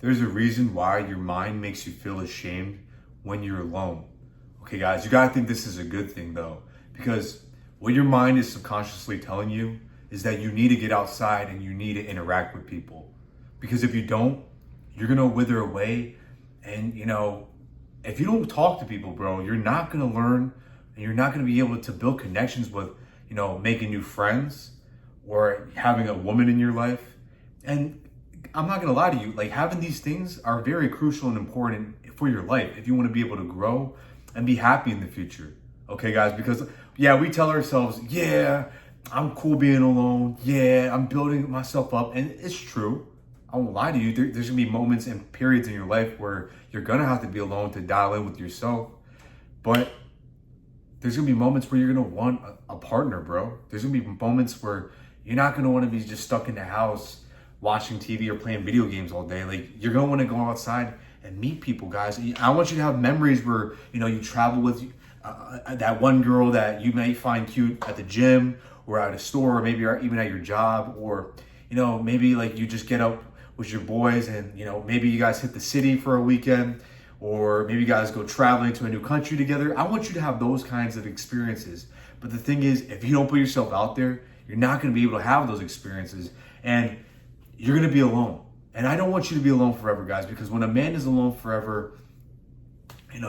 There's a reason why your mind makes you feel ashamed when you're alone. Okay, guys, you gotta think this is a good thing though, because what your mind is subconsciously telling you is that you need to get outside and you need to interact with people. Because if you don't, you're gonna wither away. And if you don't talk to people, bro, you're not gonna learn and you're not gonna be able to build connections with, making new friends or having a woman in your life. And I'm not gonna lie to you, like having these things are very crucial and important for your life if you want to be able to grow and be happy in the future. Okay, guys, because yeah, we tell ourselves, yeah, I'm cool being alone. Yeah, I'm building myself up. And it's true. I won't lie to you. There's gonna be moments and periods in your life where you're gonna have to be alone to dial in with yourself. But there's gonna be moments where you're gonna want a partner, bro. There's gonna be moments where you're not gonna want to be just stuck in the house watching TV or playing video games all day. Like you're gonna want to go outside and meet people, guys. I want you to have memories where you travel with that one girl that you may find cute at the gym or at a store, or maybe even at your job, or maybe like you just get up with your boys and maybe you guys hit the city for a weekend, or maybe you guys go traveling to a new country together. I want you to have those kinds of experiences. But the thing is, if you don't put yourself out there, you're not going to be able to have those experiences, and you're going to be alone. And I don't want you to be alone forever, guys, because when a man is alone forever, you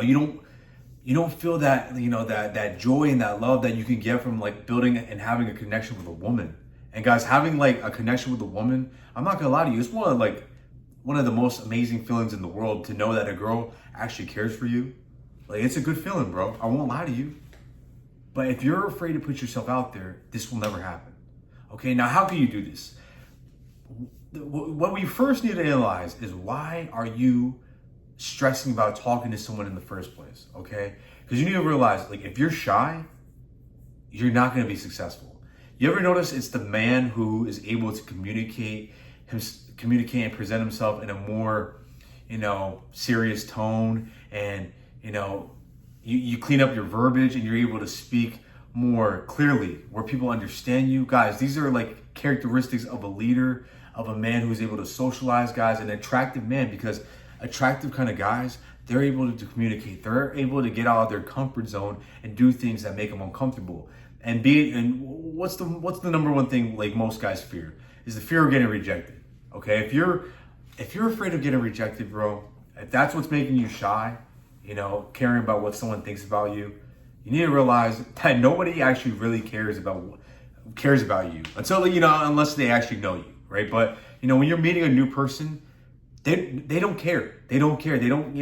don't feel that, that joy and that love that you can get from like building and having a connection with a woman. And guys, having like a connection with a woman, I'm not gonna lie to you, it's one of the most amazing feelings in the world to know that a girl actually cares for you. Like, it's a good feeling, bro. I won't lie to you. But if you're afraid to put yourself out there, this will never happen. Okay, now how can you do this? What we first need to analyze is, why are you stressing about talking to someone in the first place? Okay, because you need to realize, like, if you're shy, you're not going to be successful. You ever notice it's the man who is able to communicate and present himself in a more serious tone, and you clean up your verbiage and you're able to speak more clearly where people understand you? Guys, these are like characteristics of a leader, of a man who's able to socialize, guys, an attractive man, because attractive kind of guys, they're able to communicate. They're able to get out of their comfort zone and do things that make them uncomfortable. And what's the number one thing like most guys fear? Is the fear of getting rejected. Okay, if you're afraid of getting rejected, bro, if that's what's making you shy, caring about what someone thinks about you, you need to realize that nobody actually really cares about you until unless they actually know you. Right? But, when you're meeting a new person, they don't care. They don't care. They don't,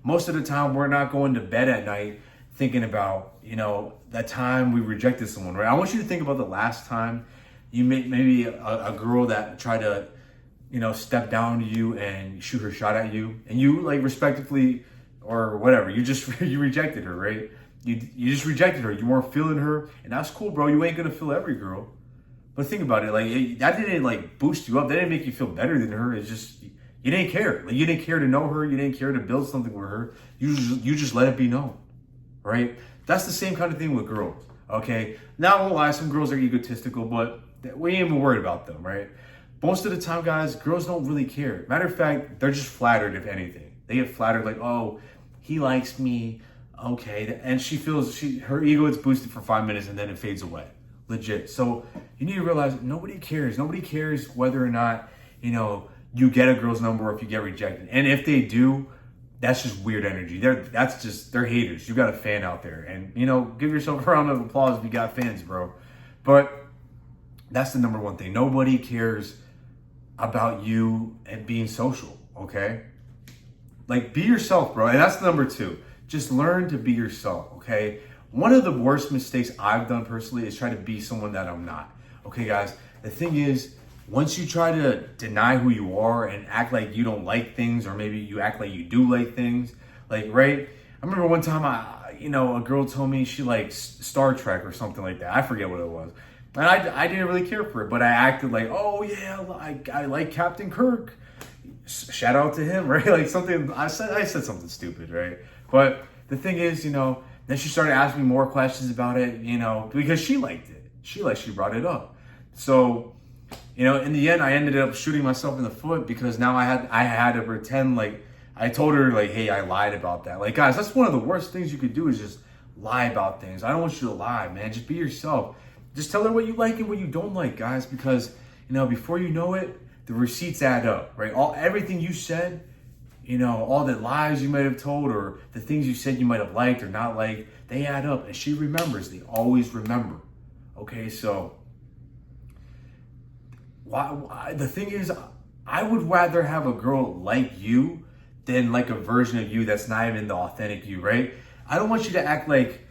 most of the time we're not going to bed at night thinking about, that time we rejected someone, right? I want you to think about the last time you met maybe a girl that tried to, step down to you and shoot her shot at you, and you like respectively or whatever, you rejected her, right? You just rejected her. You weren't feeling her, and that's cool, bro. You ain't gonna feel every girl. But think about it, like that didn't like boost you up. That didn't make you feel better than her. It's just you didn't care. Like, you didn't care to know her. You didn't care to build something with her. You just let it be known, right? That's the same kind of thing with girls. Okay. Now I won't lie, some girls are egotistical, but we ain't even worried about them, right? Most of the time, guys, girls don't really care. Matter of fact, they're just flattered, if anything. They get flattered, like, oh, he likes me. Okay, and she feels her ego is boosted for 5 minutes and then it fades away. Legit. So you need to realize nobody cares. Nobody cares whether or not, you get a girl's number or if you get rejected. And if they do, that's just weird energy. They're haters. You got a fan out there. And, give yourself a round of applause if you got fans, bro. But that's the number one thing. Nobody cares about you and being social, okay? Like, be yourself, bro. And that's the number two. Just learn to be yourself, okay? One of the worst mistakes I've done personally is try to be someone that I'm not. Okay, guys, the thing is, once you try to deny who you are and act like you don't like things, or maybe you act like you do like things, like, right? I remember one time, a girl told me she likes Star Trek or something like that. I forget what it was. And I didn't really care for it, but I acted like, oh yeah, I like Captain Kirk. Shout out to him, right? Like something, I said something stupid, right? But the thing is, then she started asking me more questions about it, because she liked it. She brought it up. So, in the end, I ended up shooting myself in the foot because now I had to pretend like I told her like, hey, I lied about that. Like, guys, that's one of the worst things you could do is just lie about things. I don't want you to lie, man. Just be yourself. Just tell her what you like and what you don't like, guys, because before you know it, the receipts add up, right? Everything you said, all the lies you might have told or the things you said you might have liked or not liked, they add up, and she remembers. They always remember. Okay, so the thing is, I would rather have a girl like you than like a version of you that's not even the authentic you, right? I don't want you to act like,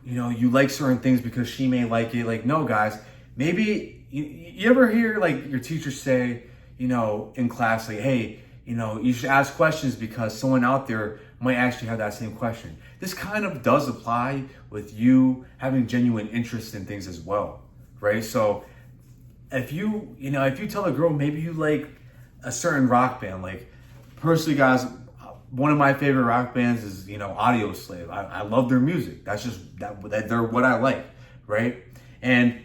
you like certain things because she may like it. Like, no, guys, maybe you ever hear like your teacher say, in class, like, hey, you should ask questions because someone out there might actually have that same question. This kind of does apply with you having genuine interest in things as well, right? So if you tell a girl maybe you like a certain rock band, like personally, guys, one of my favorite rock bands is, Audio Slave. I love their music. That's just that they're what I like, right? And,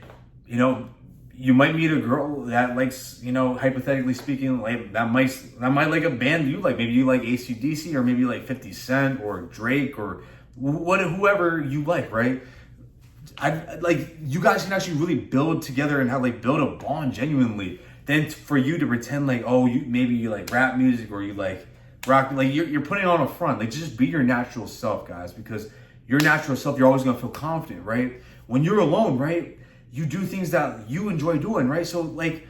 you might meet a girl that likes, hypothetically speaking, like that might like a band you like. Maybe you like AC/DC, or maybe you like 50 Cent or Drake or whoever you like, right? You guys can actually really build together and build a bond genuinely. Then for you to pretend like, oh, maybe you like rap music or you like rock, like you're putting on a front. Like, just be your natural self, guys, because your natural self, you're always gonna feel confident, right? When you're alone, right, you do things that you enjoy doing, right? So like,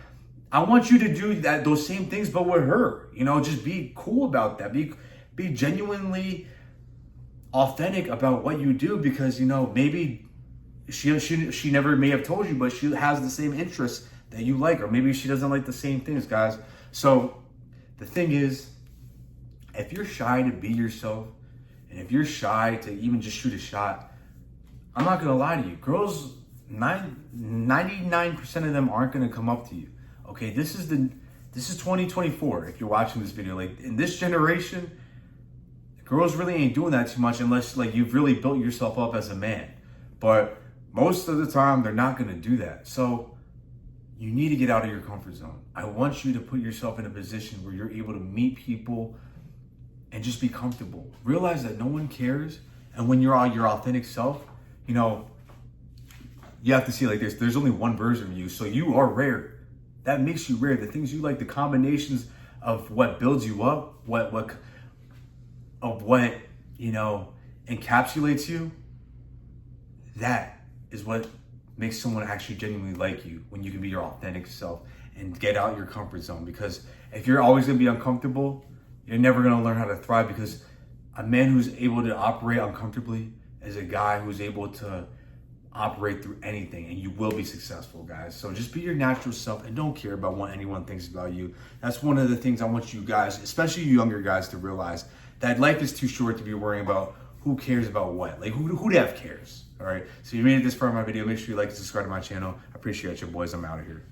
I want you to do those same things, but with her. Just be cool about that. Be genuinely authentic about what you do, because maybe she never may have told you, but she has the same interests that you like, or maybe she doesn't like the same things, guys. So the thing is, if you're shy to be yourself, and if you're shy to even just shoot a shot, I'm not gonna lie to you. Girls, 99% of them aren't gonna come up to you. Okay, this is 2024. If you're watching this video, like in this generation, girls really ain't doing that too much unless like you've really built yourself up as a man. But most of the time, they're not gonna do that. So you need to get out of your comfort zone. I want you to put yourself in a position where you're able to meet people and just be comfortable. Realize that no one cares. And when you're your authentic self, you have to see like this. There's only one version of you. So you are rare. That makes you rare. The things you like, the combinations of what builds you up, what encapsulates you, that is what makes someone actually genuinely like you, when you can be your authentic self and get out your comfort zone. Because if you're always gonna be uncomfortable, you're never gonna learn how to thrive, because a man who's able to operate uncomfortably is a guy who's able to operate through anything, and you will be successful, guys. So just be your natural self and don't care about what anyone thinks about you. That's one of the things I want you guys, especially you younger guys, to realize, that life is too short to be worrying about who cares about what. Like, who the F cares? All right. So if you made it this far in my video, make sure you like and subscribe to my channel. I appreciate you, boys. I'm out of here.